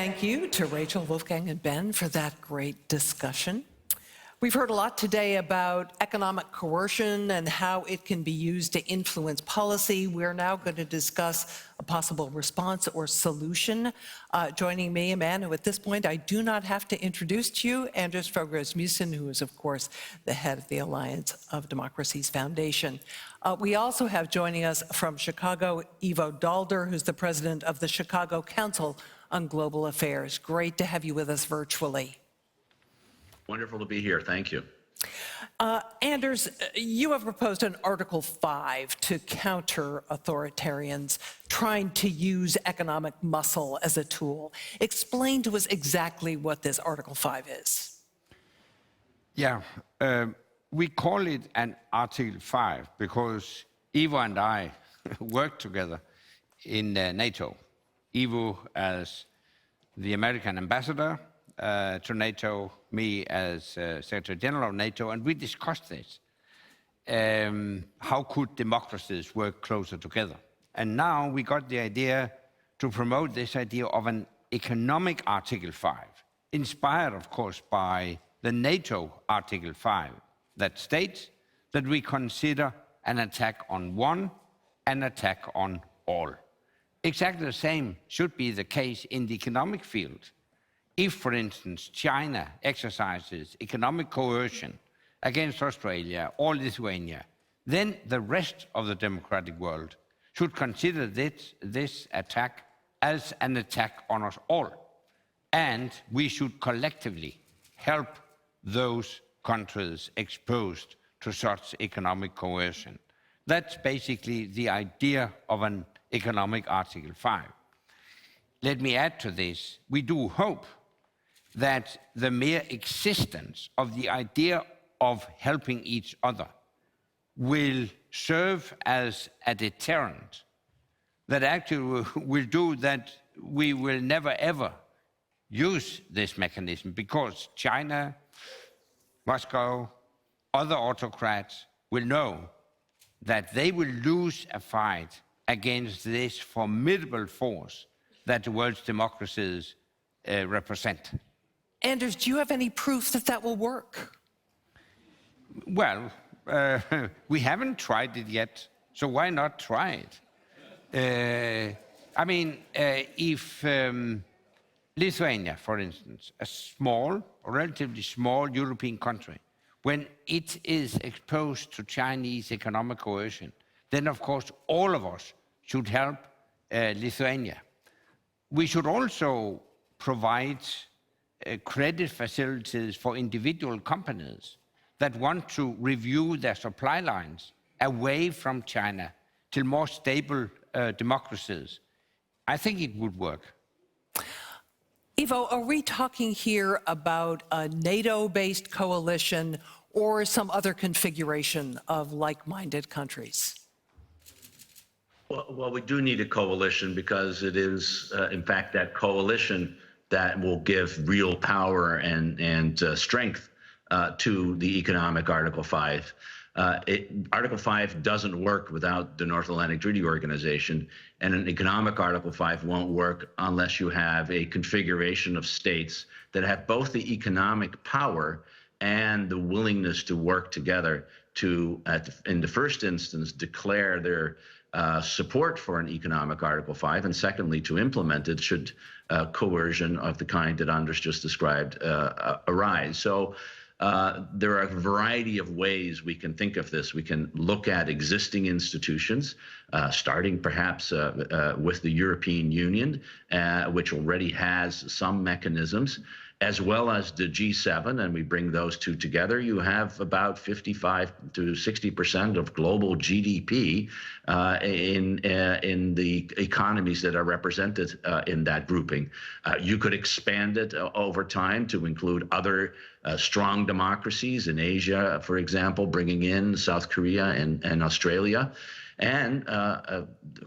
Thank you to Rachel, Wolfgang, and Ben for that great discussion. We've heard a lot today about economic coercion and how it can be used to influence policy. We're now going to discuss a possible response or solution. Joining me, a man who at this point I do not have to introduce to you, Fogh Rasmussen, who is, of course, the head of the Alliance of Democracies Foundation. We also have joining us from Chicago, Ivo Daalder, who's the president of the Chicago Council on Global Affairs. Great to have you with us virtually. Wonderful to be here. Thank you. Anders, you have proposed an Article 5 to counter authoritarians trying to use economic muscle as a tool. Explain to us exactly what this Article 5 is. Yeah, we call it an Article 5 because Ivo and I worked together in NATO. Ivo as the American ambassador to NATO, me as Secretary General of NATO, and we discussed this. How could democracies work closer together? And now we got the idea to promote this idea of an economic Article 5, inspired, of course, by the NATO Article 5 that states that we consider an attack on one an attack on all. Exactly the same should be the case in the economic field. If, for instance, China exercises economic coercion against Australia or Lithuania, then the rest of the democratic world should consider this attack as an attack on us all. And we should collectively help those countries exposed to such economic coercion. That's basically the idea of an economic Article 5. Let me add to this, we do hope that the mere existence of the idea of helping each other will serve as a deterrent that actually will do that we will never ever use this mechanism because China, Moscow, other autocrats will know that they will lose a fight against this formidable force that the world's democracies represent. Anders, do you have any proof that that will work? Well, we haven't tried it yet, so why not try it? I mean, if Lithuania, for instance, a small, relatively small European country, when it is exposed to Chinese economic coercion, then of course all of us should help Lithuania. We should also provide credit facilities for individual companies that want to review their supply lines away from China to more stable democracies. I think it would work. Ivo, are we talking here about a NATO-based coalition or some other configuration of like-minded countries? Well, we do need a coalition because it is, in fact, that coalition that will give real power and strength to the economic Article 5. Article 5 doesn't work without the North Atlantic Treaty Organization, and an economic Article 5 won't work unless you have a configuration of states that have both the economic power and the willingness to work together to, in the first instance, declare their support for an economic Article 5, and secondly, to implement it should coercion of the kind that Anders just described arise. So there are a variety of ways we can think of this. We can look at existing institutions, starting perhaps with the European Union, which already has some mechanisms, as well as the G7, and we bring those two together. You have about 55 to 60% of global GDP in the economies that are represented in that grouping. You could expand it over time to include other strong democracies in Asia, for example, bringing in South Korea and Australia. And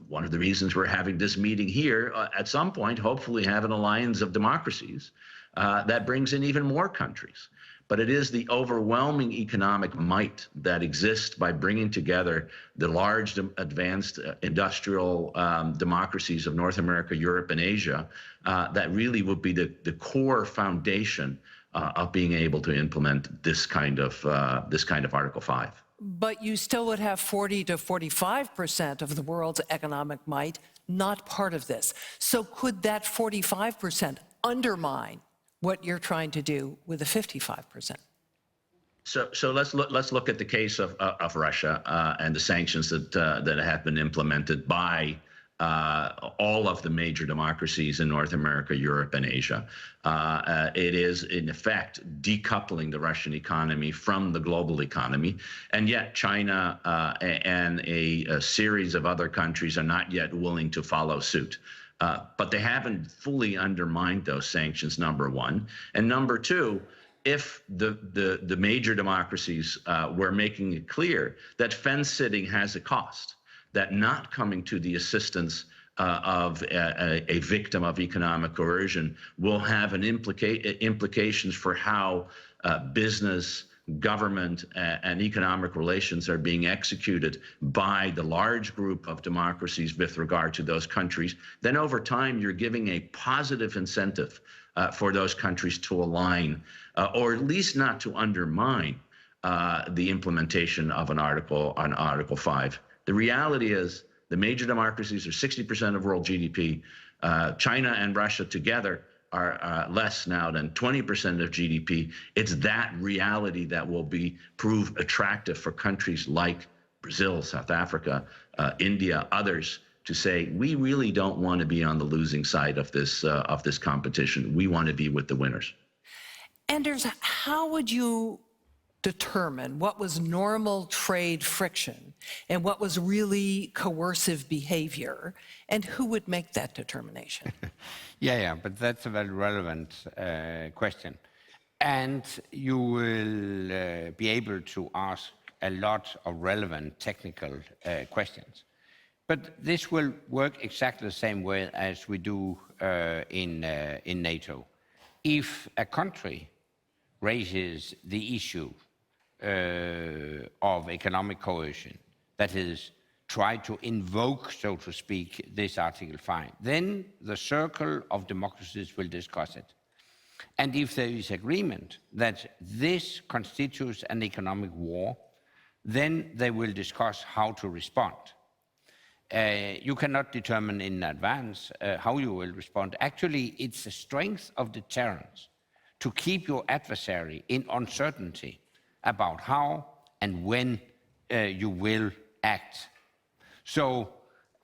one of the reasons we're having this meeting here, at some point, hopefully have an alliance of democracies that brings in even more countries. but it is the overwhelming economic might that exists by bringing together the large advanced industrial democracies of North America, Europe, and Asia that really would be the core foundation of being able to implement this kind of Article 5. But you still would have 40 to 45% of the world's economic might not part of this. So could that 45% undermine what you're trying to do with the 55%? So let's look at the case of Russia and the sanctions that have been implemented by all of the major democracies in North America, Europe, and Asia. It is, in effect, decoupling the Russian economy from the global economy, and yet China and a series of other countries are not yet willing to follow suit. But they haven't fully undermined those sanctions, number one. And number two, if the major democracies were making it clear that fence-sitting has a cost, that not coming to the assistance of a victim of economic coercion will have implications for how business, government, and economic relations are being executed by the large group of democracies with regard to those countries, then over time you're giving a positive incentive for those countries to align, or at least not to undermine the implementation of an Article 5. The reality is the major democracies are 60% of world GDP. China and Russia together are less now than 20% of GDP. It's that reality that will prove attractive for countries like Brazil, South Africa, India, others, to say, we really don't want to be on the losing side of this competition. We want to be with the winners. Anders, how would you determine what was normal trade friction and what was really coercive behavior, and who would make that determination? Yeah, but that's a very relevant question. And you will be able to ask a lot of relevant technical questions. But this will work exactly the same way as we do in NATO. If a country raises the issue of economic coercion, that is, try to invoke, so to speak, this Article 5, then the circle of democracies will discuss it. And if there is agreement that this constitutes an economic war, then they will discuss how to respond. You cannot determine in advance how you will respond. Actually, it's a strength of deterrence to keep your adversary in uncertainty about how and when you will act. So,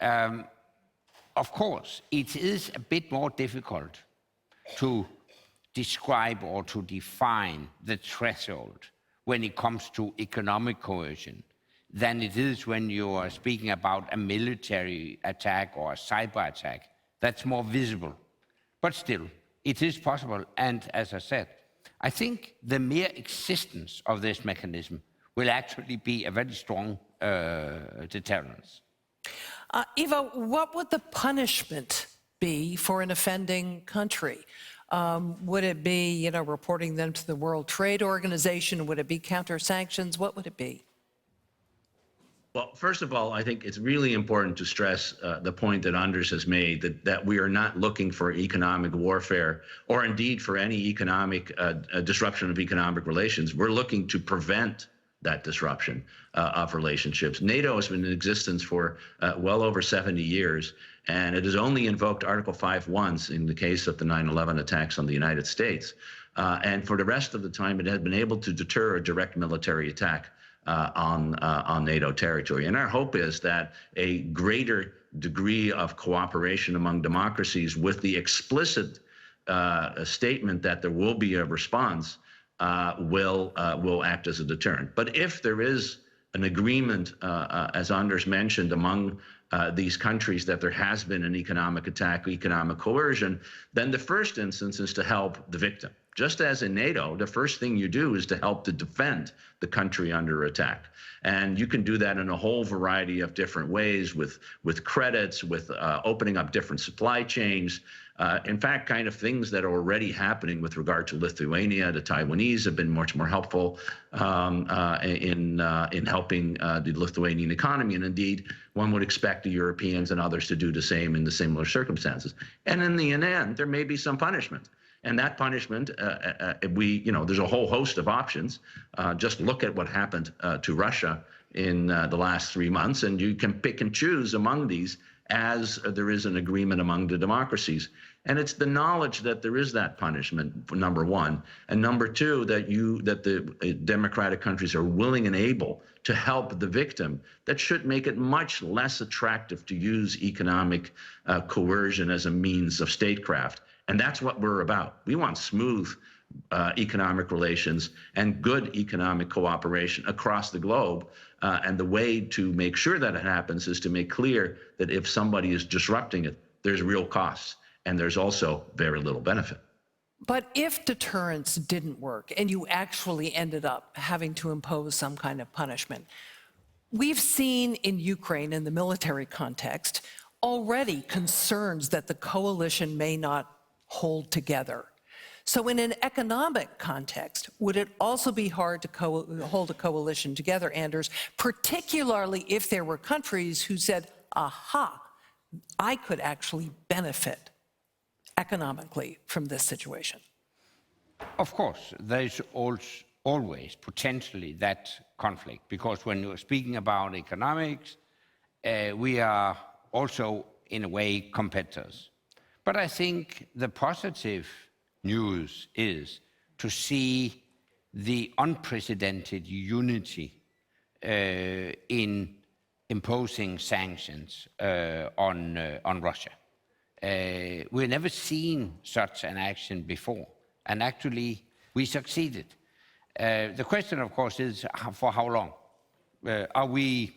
of course, it is a bit more difficult to describe or to define the threshold when it comes to economic coercion than it is when you are speaking about a military attack or a cyber attack. That's more visible. But still, it is possible. And as I said, I think the mere existence of this mechanism will actually be a very strong deterrence. Ivo, what would the punishment be for an offending country? Would it be, reporting them to the World Trade Organization? Would it be counter-sanctions? What would it be? Well, first of all, I think it's really important to stress the point that Anders has made, that we are not looking for economic warfare or indeed for any economic disruption of economic relations. We're looking to prevent that disruption of relationships. NATO has been in existence for well over 70 years, and it has only invoked Article 5 once in the case of the 9/11 attacks on the United States. And for the rest of the time, it has been able to deter a direct military attack on NATO territory. And our hope is that a greater degree of cooperation among democracies with the explicit statement that there will be a response will act as a deterrent. But if there is an agreement, as Anders mentioned, among these countries that there has been an economic attack, economic coercion, then the first instance is to help the victim, Just as in NATO, the first thing you do is to help to defend the country under attack. And you can do that in a whole variety of different ways with credits, with opening up different supply chains. In fact, kind of things that are already happening with regard to Lithuania. The Taiwanese have been much more helpful in helping the Lithuanian economy. And indeed, one would expect the Europeans and others to do the same in the similar circumstances. And in the end, there may be some punishment. And that punishment, there's a whole host of options. Just look at what happened to Russia in the last 3 months, and you can pick and choose among these as there is an agreement among the democracies. And it's the knowledge that there is that punishment, number one, and number two, that the democratic countries are willing and able to help the victim, that should make it much less attractive to use economic coercion as a means of statecraft. And that's what we're about. We want smooth economic relations and good economic cooperation across the globe. And the way to make sure that it happens is to make clear that if somebody is disrupting it, there's real costs and there's also very little benefit. But if deterrence didn't work and you actually ended up having to impose some kind of punishment, we've seen in Ukraine, in the military context, already concerns that the coalition may not hold together. So in an economic context, would it also be hard to hold a coalition together, Anders, particularly if there were countries who said, aha, I could actually benefit economically from this situation? Of course, there's always potentially that conflict, because when you're speaking about economics, we are also, in a way, competitors. But I think the positive news is to see the unprecedented unity in imposing sanctions on Russia. We've never seen such an action before, and actually we succeeded. The question, of course, is for how long? Are we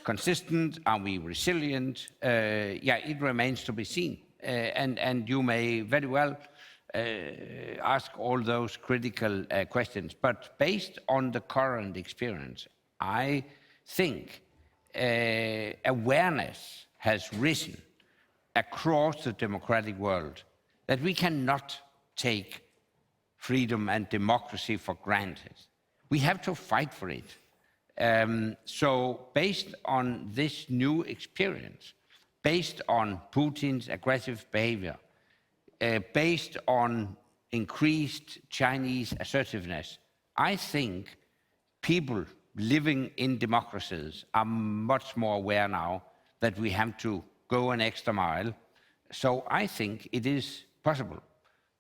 consistent? Are we resilient? It remains to be seen. And you may very well ask all those critical questions. But based on the current experience, I think awareness has risen across the democratic world that we cannot take freedom and democracy for granted. We have to fight for it. So based on this new experience, based on Putin's aggressive behavior, based on increased Chinese assertiveness, I think people living in democracies are much more aware now that we have to go an extra mile. So I think it is possible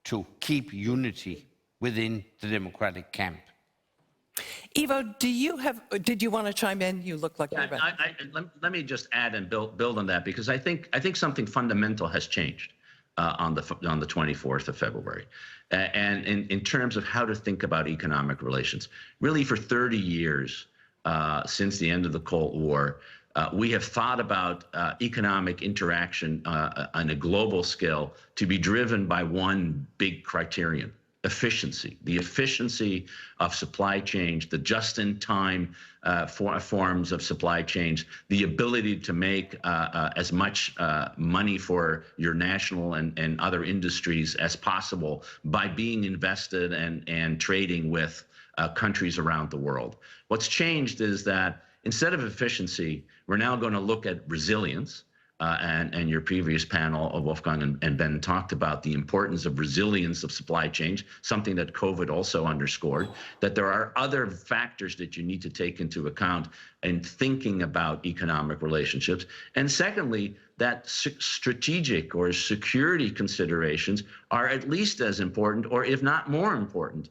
to keep unity within the democratic camp. Ivo, did you want to chime in? You look like you're about to. Let me just add and build on that, because I think something fundamental has changed on the 24th of February, and in terms of how to think about economic relations. Really, for 30 years since the end of the Cold War, we have thought about economic interaction on a global scale to be driven by one big criterion: efficiency. The efficiency of supply chains, the just-in-time forms of supply chains, the ability to make as much money for your national and other industries as possible by being invested and trading with countries around the world. What's changed is that instead of efficiency, we're now going to look at resilience. And your previous panel of Wolfgang and Ben talked about the importance of resilience of supply chains, something that COVID also underscored, that there are other factors that you need to take into account in thinking about economic relationships. And secondly, that strategic or security considerations are at least as important, or if not more important,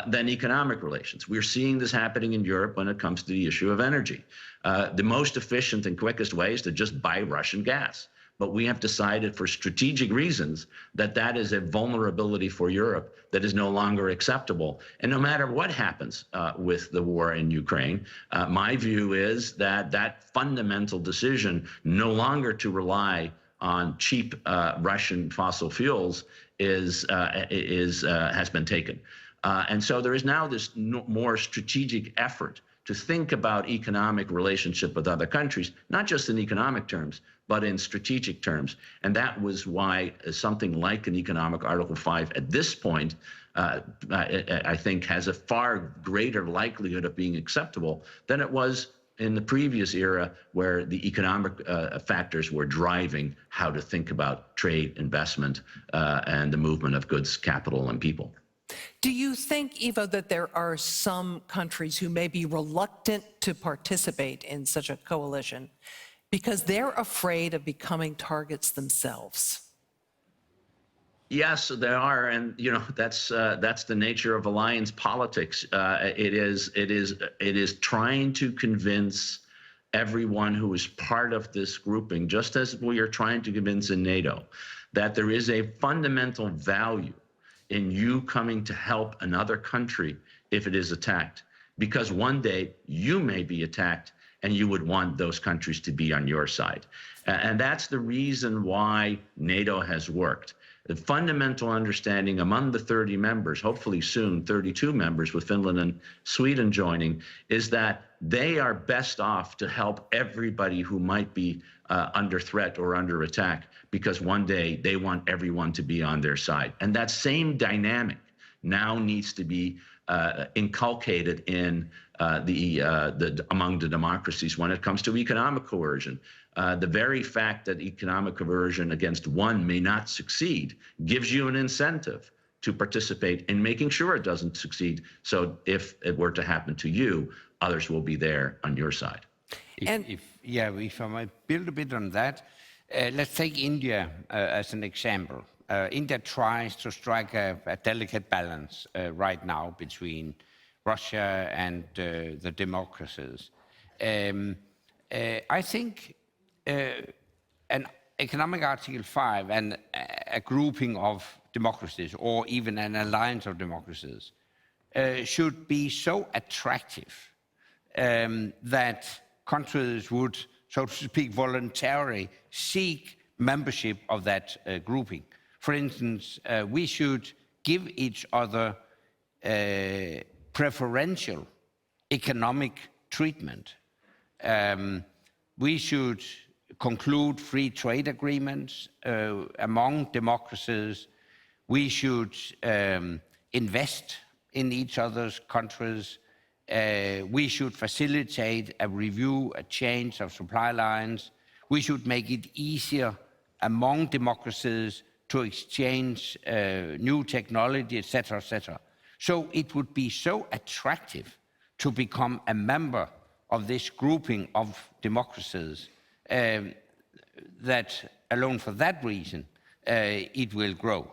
than economic relations. We're seeing this happening in Europe when it comes to the issue of energy. The most efficient and quickest way is to just buy Russian gas. But we have decided for strategic reasons that that is a vulnerability for Europe that is no longer acceptable. And no matter what happens with the war in Ukraine, my view is that that fundamental decision no longer to rely on cheap Russian fossil fuels has been taken. And so there is now this more strategic effort to think about economic relationship with other countries, not just in economic terms, but in strategic terms. And that was why something like an economic Article 5 at this point, I think, has a far greater likelihood of being acceptable than it was in the previous era, where the economic factors were driving how to think about trade, investment, and the movement of goods, capital, and people. Do you think, Ivo, that there are some countries who may be reluctant to participate in such a coalition because they're afraid of becoming targets themselves? Yes, there are, and that's the nature of alliance politics. It is trying to convince everyone who is part of this grouping, just as we are trying to convince in NATO, that there is a fundamental value in you coming to help another country if it is attacked, because one day you may be attacked and you would want those countries to be on your side. And that's the reason why NATO has worked. The fundamental understanding among the 30 members, hopefully soon 32 members with Finland and Sweden joining, is that they are best off to help everybody who might be under threat or under attack, because one day they want everyone to be on their side. And that same dynamic now needs to be inculcated in among the democracies when it comes to economic coercion. The very fact that economic coercion against one may not succeed gives you an incentive to participate in making sure it doesn't succeed. So if it were to happen to you, others will be there on your side. If I might build a bit on that, let's take India as an example. India tries to strike a delicate balance right now between Russia and the democracies. I think an economic Article 5 and a grouping of democracies, or even an alliance of democracies, should be so attractive that countries would, so to speak, voluntarily seek membership of that grouping. For instance, we should give each other preferential economic treatment. We should conclude free trade agreements among democracies. We should invest in each other's countries. We should facilitate a review, a change of supply lines. We should make it easier among democracies to exchange new technology, etc., etc. So it would be so attractive to become a member of this grouping of democracies that alone for that reason, it will grow.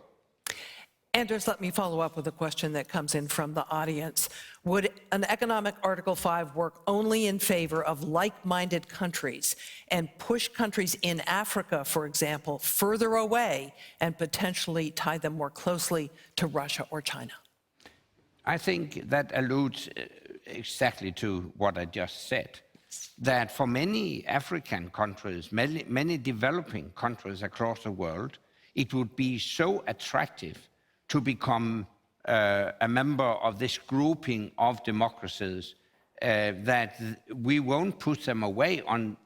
Anders, let me follow up with a question that comes in from the audience. Would an economic Article 5 work only in favor of like-minded countries and push countries in Africa, for example, further away and potentially tie them more closely to Russia or China? I think that alludes exactly to what I just said, that for many African countries, many developing countries across the world, it would be so attractive to become a member of this grouping of democracies that we won't push them away. On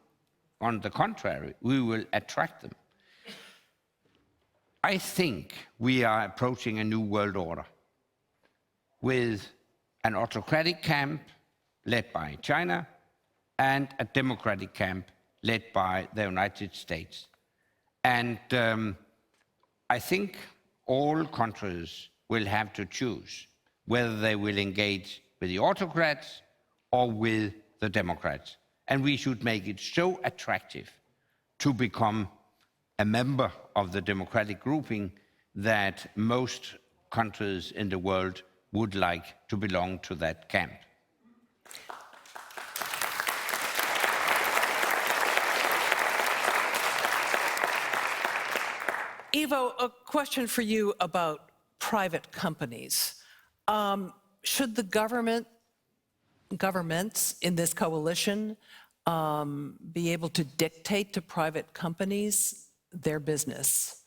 the contrary, we will attract them. I think we are approaching a new world order with an autocratic camp led by China and a democratic camp led by the United States. And I think all countries will have to choose whether they will engage with the autocrats or with the democrats. And we should make it so attractive to become a member of the democratic grouping that most countries in the world would like to belong to that camp. Ivo, a question for you about private companies. Should the governments in this coalition be able to dictate to private companies their business?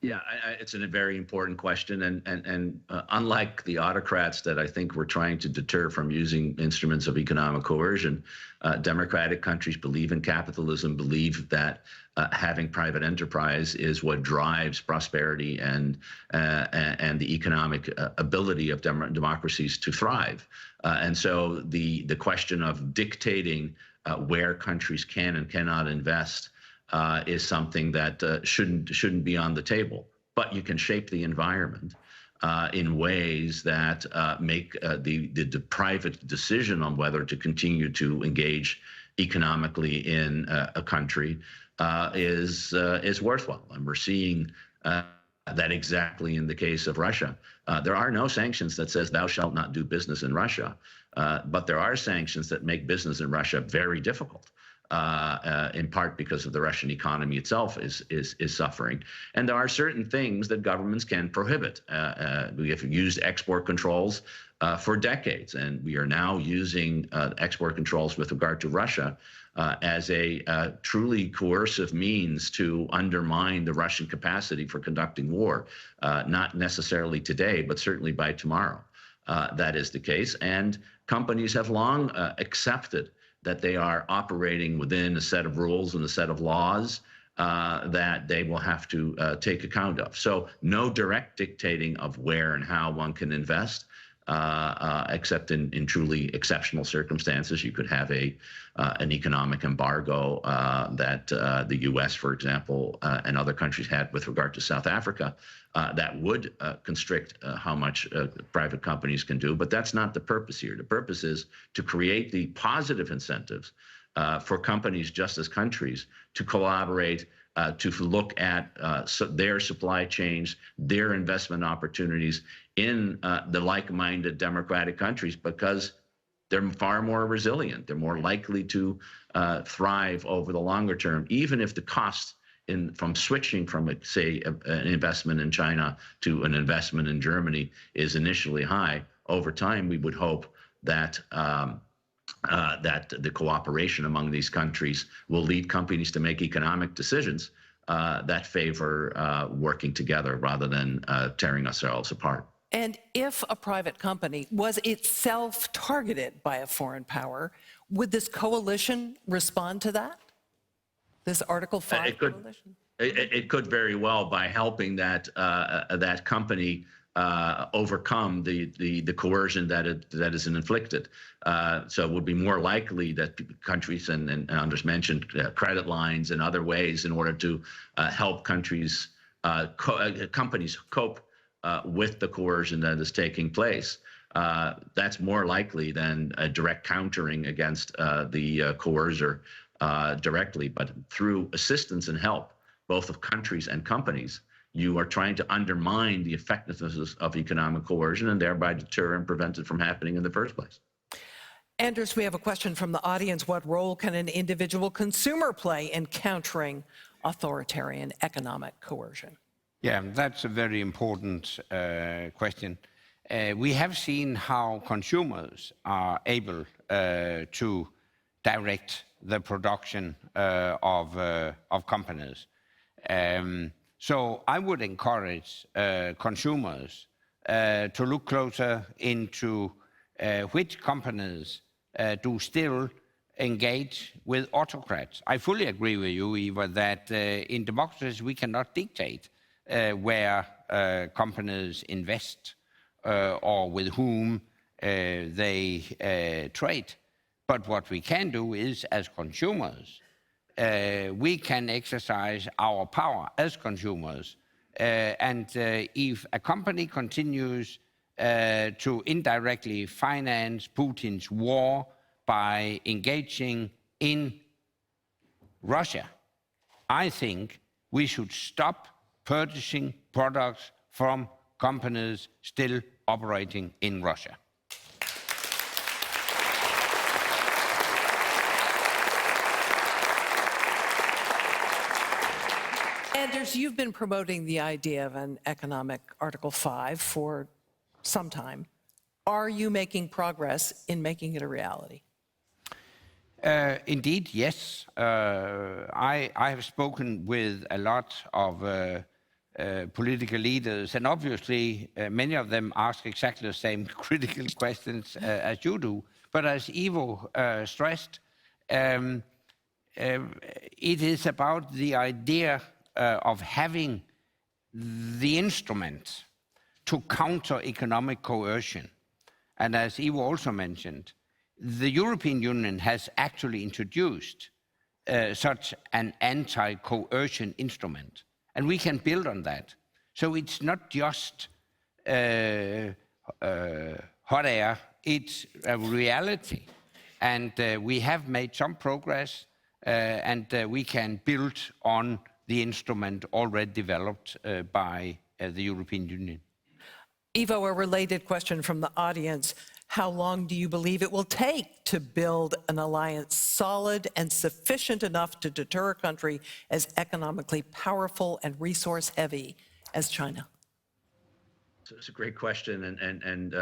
Yeah, it's a very important question, and unlike the autocrats that I think we're trying to deter from using instruments of economic coercion, democratic countries believe in capitalism, believe that having private enterprise is what drives prosperity and the economic ability of democracies to thrive. And so the question of dictating where countries can and cannot invest is something that shouldn't be on the table. But you can shape the environment in ways that make the private decision on whether to continue to engage economically in a country is worthwhile. And we're seeing that exactly in the case of Russia. There are no sanctions that says thou shalt not do business in Russia, but there are sanctions that make business in Russia very difficult. In part because of the Russian economy itself is suffering. And there are certain things that governments can prohibit. We have used export controls for decades, and we are now using export controls with regard to Russia as a truly coercive means to undermine the Russian capacity for conducting war. Not necessarily today, but certainly by tomorrow. That is the case. And companies have long accepted that they are operating within a set of rules and a set of laws that they will have to take account of. So no direct dictating of where and how one can invest, except in truly exceptional circumstances. You could have an economic embargo that the U.S., for example, and other countries had with regard to South Africa that would constrict how much private companies can do. But that's not the purpose here. The purpose is to create the positive incentives for companies just as countries to collaborate, to look at their supply chains, their investment opportunities in the like-minded democratic countries, because they're far more resilient. They're more likely to thrive over the longer term, even if the cost from switching from, say, an investment in China to an investment in Germany is initially high. Over time, we would hope that that the cooperation among these countries will lead companies to make economic decisions that favor working together rather than tearing ourselves apart. And if a private company was itself targeted by a foreign power, would this coalition respond to that? This Article 5 coalition? It could very well, by helping that company overcome the coercion that is inflicted. So it would be more likely that countries, and Anders mentioned credit lines and other ways in order to help companies cope with the coercion that is taking place. That's more likely than a direct countering against the coercer directly, but through assistance and help, both of countries and companies. You are trying to undermine the effectiveness of economic coercion and thereby deter and prevent it from happening in the first place. Anders, we have a question from the audience. What role can an individual consumer play in countering authoritarian economic coercion? Yeah, that's a very important question. We have seen how consumers are able to direct the production of companies. So I would encourage consumers to look closer into which companies do still engage with autocrats. I fully agree with you, Eva, that in democracies we cannot dictate where companies invest or with whom they trade. But what we can do is, as consumers, we can exercise our power as consumers. And if a company continues to indirectly finance Putin's war by engaging in Russia, I think we should stop purchasing products from companies still operating in Russia. Anders, you've been promoting the idea of an economic Article 5 for some time. Are you making progress in making it a reality? Indeed, yes. I have spoken with a lot of political leaders, and obviously many of them ask exactly the same critical questions as you do. But as Ivo stressed, it is about the idea of having the instrument to counter economic coercion. And as Ivo also mentioned, the European Union has actually introduced such an anti-coercion instrument, and we can build on that. So it's not just hot air, it's a reality. And we have made some progress, and we can build on the instrument already developed by the European Union. Ivo, a related question from the audience. How long do you believe it will take to build an alliance solid and sufficient enough to deter a country as economically powerful and resource-heavy as China? So it's a great question, and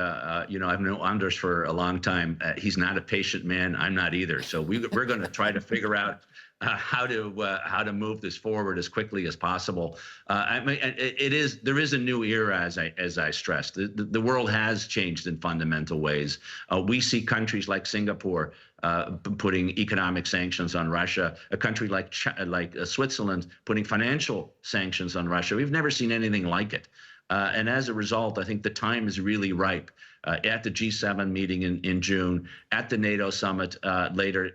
you know, I've known Anders for a long time. He's not a patient man. I'm not either. So we're going to try to figure out how to move this forward as quickly as possible. I mean, there is a new era, as I stressed. The world has changed in fundamental ways. We see countries like Singapore putting economic sanctions on Russia, a country like Switzerland putting financial sanctions on Russia. We've never seen anything like it. And as a result, I think the time is really ripe at the G7 meeting in June, at the NATO summit later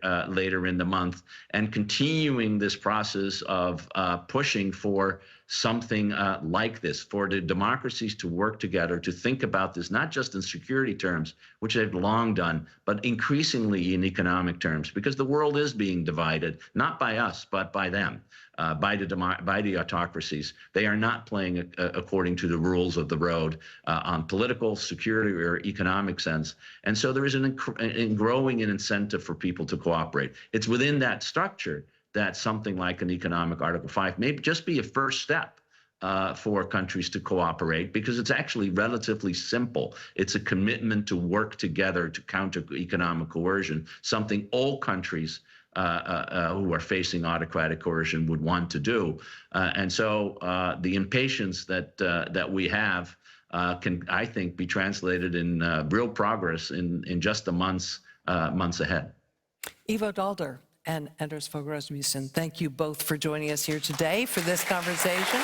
in the month, and continuing this process of pushing for something like this, for the democracies to work together, to think about this, not just in security terms, which they've long done, but increasingly in economic terms, because the world is being divided, not by us, but by them. By the autocracies. They are not playing according to the rules of the road on political, security, or economic sense. And so there is a growing incentive for people to cooperate. It's within that structure that something like an economic Article 5 may just be a first step for countries to cooperate, because it's actually relatively simple. It's a commitment to work together to counter economic coercion, something all countries who are facing autocratic coercion would want to do. And so the impatience that we have can, I think, be translated in real progress in just the months ahead. Ivo Daalder and Anders Fogh Rasmussen, thank you both for joining us here today for this conversation.